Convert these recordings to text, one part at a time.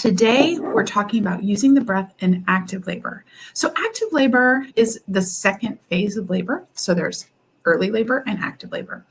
Today, we're talking about using the breath in active labor. So active labor is the second phase of labor. So there's early labor and active labor,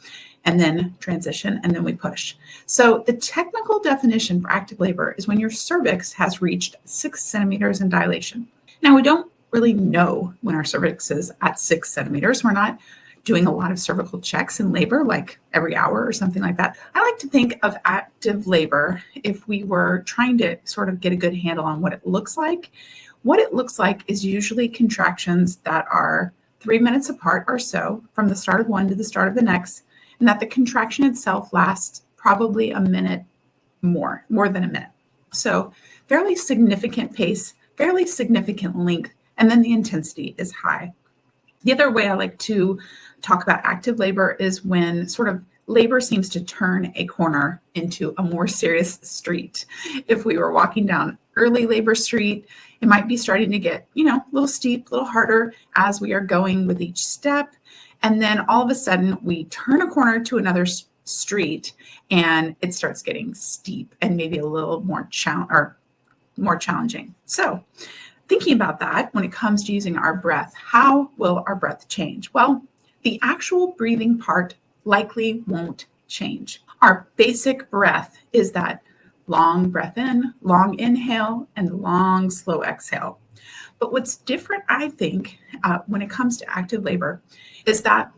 and then transition, and then we push. So the technical definition for active labor is when your cervix has reached 6 centimeters in dilation. Now, we don't really know when our cervix is at 6 centimeters. We're not doing a lot of cervical checks in labor, like every hour or something like that. I like to think of active labor if we were trying to sort of get a good handle on what it looks like. What it looks like is usually contractions that are 3 minutes apart or so, from the start of one to the start of the next, and that the contraction itself lasts probably a minute more than a minute. So fairly significant pace, fairly significant length, and then the intensity is high. The other way I like to talk about active labor is when sort of labor seems to turn a corner into a more serious street. If we were walking down early labor street, it might be starting to get, a little steep, a little harder as we are going with each step. And then all of a sudden we turn a corner to another street and it starts getting steep and maybe a little more challenging. So thinking about that, when it comes to using our breath, how will our breath change? Well, the actual breathing part likely won't change. Our basic breath is that long breath in, long inhale, and long, slow exhale. But what's different, I think, when it comes to active labor is that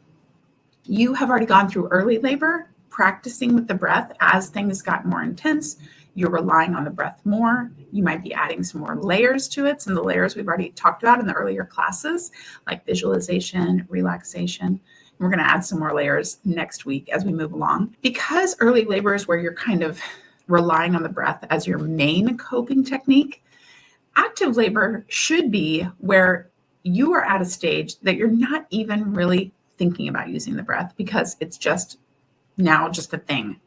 you have already gone through early labor, practicing with the breath as things got more intense. You're relying on the breath more. You might be adding some more layers to it. Some of the layers we've already talked about in the earlier classes, like visualization, relaxation. We're going to add some more layers next week as we move along. Because early labor is where you're kind of relying on the breath as your main coping technique, active labor should be where you are at a stage that you're not even really thinking about using the breath because it's just a thing.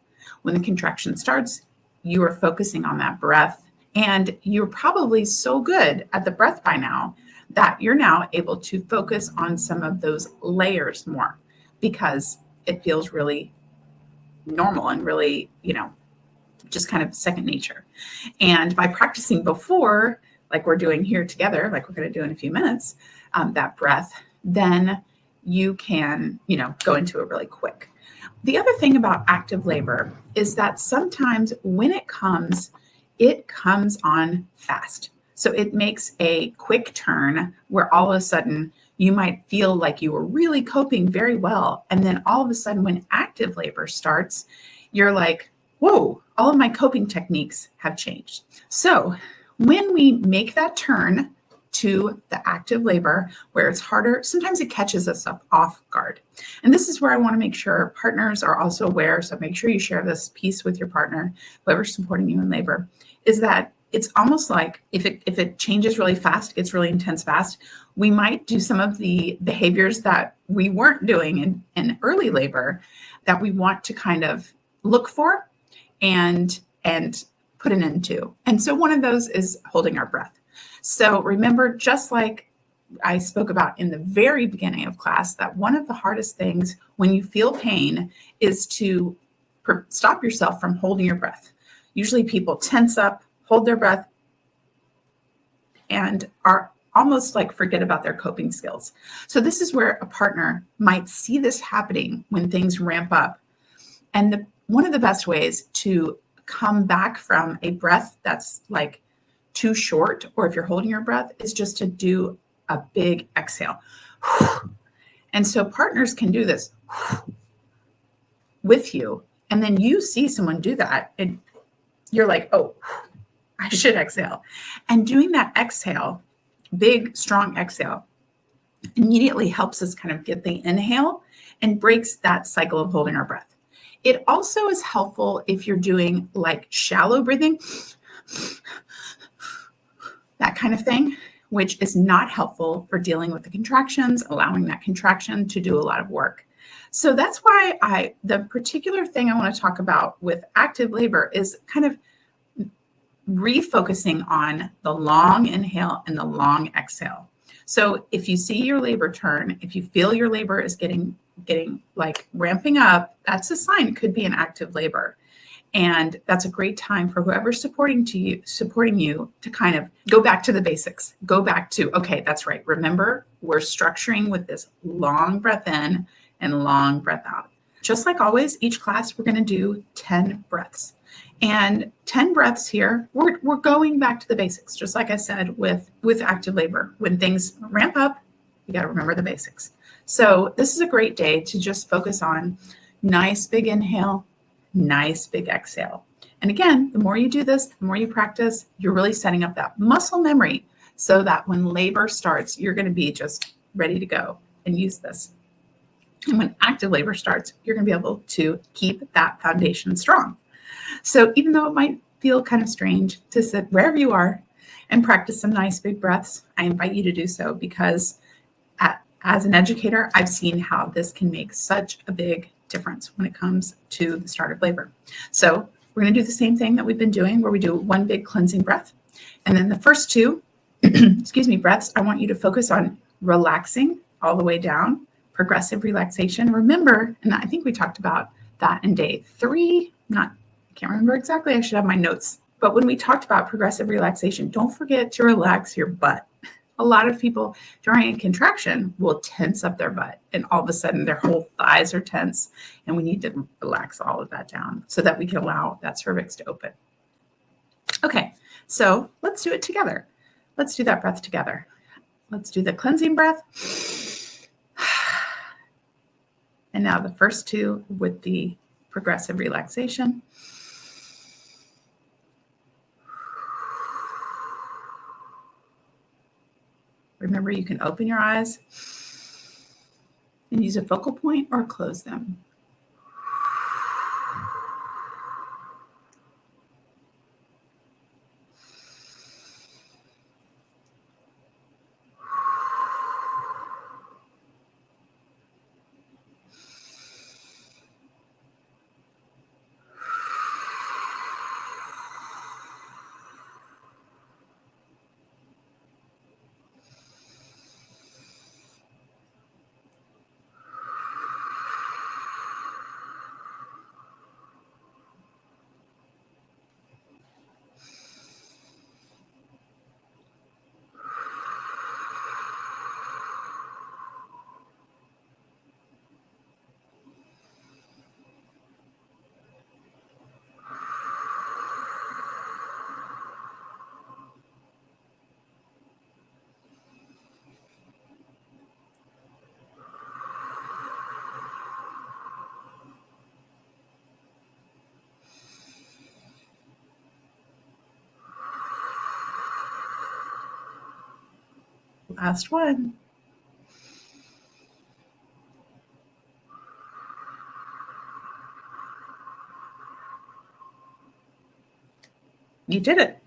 When the contraction starts, you are focusing on that breath, and you're probably so good at the breath by now that you're now able to focus on some of those layers more because it feels really normal and really, just kind of second nature. And by practicing before, like we're doing here together, like we're going to do in a few minutes, that breath, then you can, go into it really quick. The other thing about active labor is that sometimes when it comes on fast. So it makes a quick turn where all of a sudden you might feel like you were really coping very well. And then all of a sudden when active labor starts, you're like, whoa, all of my coping techniques have changed. So when we make that turn to the active labor where it's harder, sometimes it catches us up off guard. And this is where I want to make sure partners are also aware. So make sure you share this piece with your partner, whoever's supporting you in labor, is that it's almost like if it changes really fast, gets really intense fast, we might do some of the behaviors that we weren't doing in early labor that we want to kind of look for and put an end to. And so one of those is holding our breath. So remember, just like I spoke about in the very beginning of class, that one of the hardest things when you feel pain is to stop yourself from holding your breath. Usually people tense up, hold their breath, and are almost like forget about their coping skills. So this is where a partner might see this happening when things ramp up. And one of the best ways to come back from a breath that's like too short, or if you're holding your breath, is just to do a big exhale. And so partners can do this with you. And then you see someone do that and you're like, oh, I should exhale. And doing that exhale, big, strong exhale, immediately helps us kind of get the inhale and breaks that cycle of holding our breath. It also is helpful if you're doing like shallow breathing, that kind of thing, which is not helpful for dealing with the contractions, allowing that contraction to do a lot of work. So that's why the particular thing I want to talk about with active labor is kind of refocusing on the long inhale and the long exhale. So if you see your labor turn, if you feel your labor is getting like ramping up, that's a sign it could be an active labor. And that's a great time for whoever's supporting you to kind of go back to the basics. Go back to, okay, that's right. Remember, we're structuring with this long breath in and long breath out. Just like always, each class, we're going to do 10 breaths. And 10 breaths here, we're going back to the basics. Just like I said with active labor, when things ramp up, you got to remember the basics. So this is a great day to just focus on nice big inhale, nice big exhale. And again, the more you do this, the more you practice, you're really setting up that muscle memory so that when labor starts, you're going to be just ready to go and use this. And when active labor starts, you're going to be able to keep that foundation strong. So even though it might feel kind of strange to sit wherever you are and practice some nice big breaths, I invite you to do so, because as an educator, I've seen how this can make such a big difference when it comes to the start of labor. So we're going to do the same thing that we've been doing, where we do one big cleansing breath. And then the first two, breaths, I want you to focus on relaxing all the way down, progressive relaxation. Remember, and I think we talked about that in day 3, I can't remember exactly, I should have my notes. But when we talked about progressive relaxation, don't forget to relax your butt. A lot of people during a contraction will tense up their butt, and all of a sudden their whole thighs are tense, and we need to relax all of that down so that we can allow that cervix to open. Okay, so let's do it together. Let's do that breath together. Let's do the cleansing breath. And now the first two with the progressive relaxation. Remember, you can open your eyes and use a focal point or close them. Last one. You did it.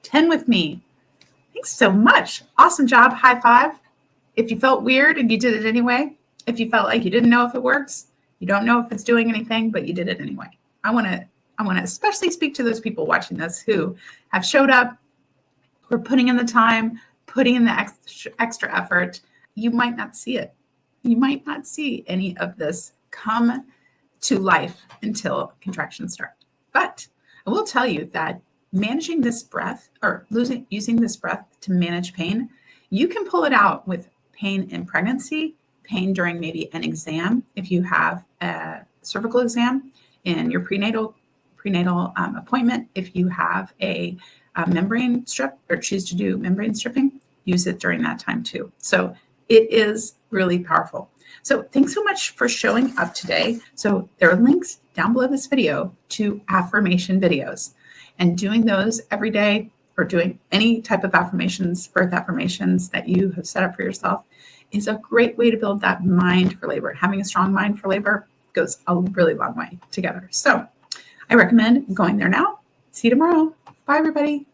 10 with me. Thanks so much. Awesome job. High five. If you felt weird and you did it anyway, if you felt like you didn't know if it works, you don't know if it's doing anything, but you did it anyway. I want to especially speak to those people watching this who have showed up, who are putting in the time, putting in the extra effort. You might not see it. You might not see any of this come to life until contractions start. But I will tell you that managing this breath, or using this breath to manage pain, you can pull it out with pain in pregnancy, pain during maybe an exam, if you have a cervical exam in your prenatal appointment, if you have a membrane strip or choose to do membrane stripping, use it during that time too. So it is really powerful. So thanks so much for showing up today. So there are links down below this video to affirmation videos, and doing those every day, or doing any type of affirmations, birth affirmations that you have set up for yourself, is a great way to build that mind for labor. Having a strong mind for labor goes a really long way together. So I recommend going there now. See you tomorrow. Bye, everybody.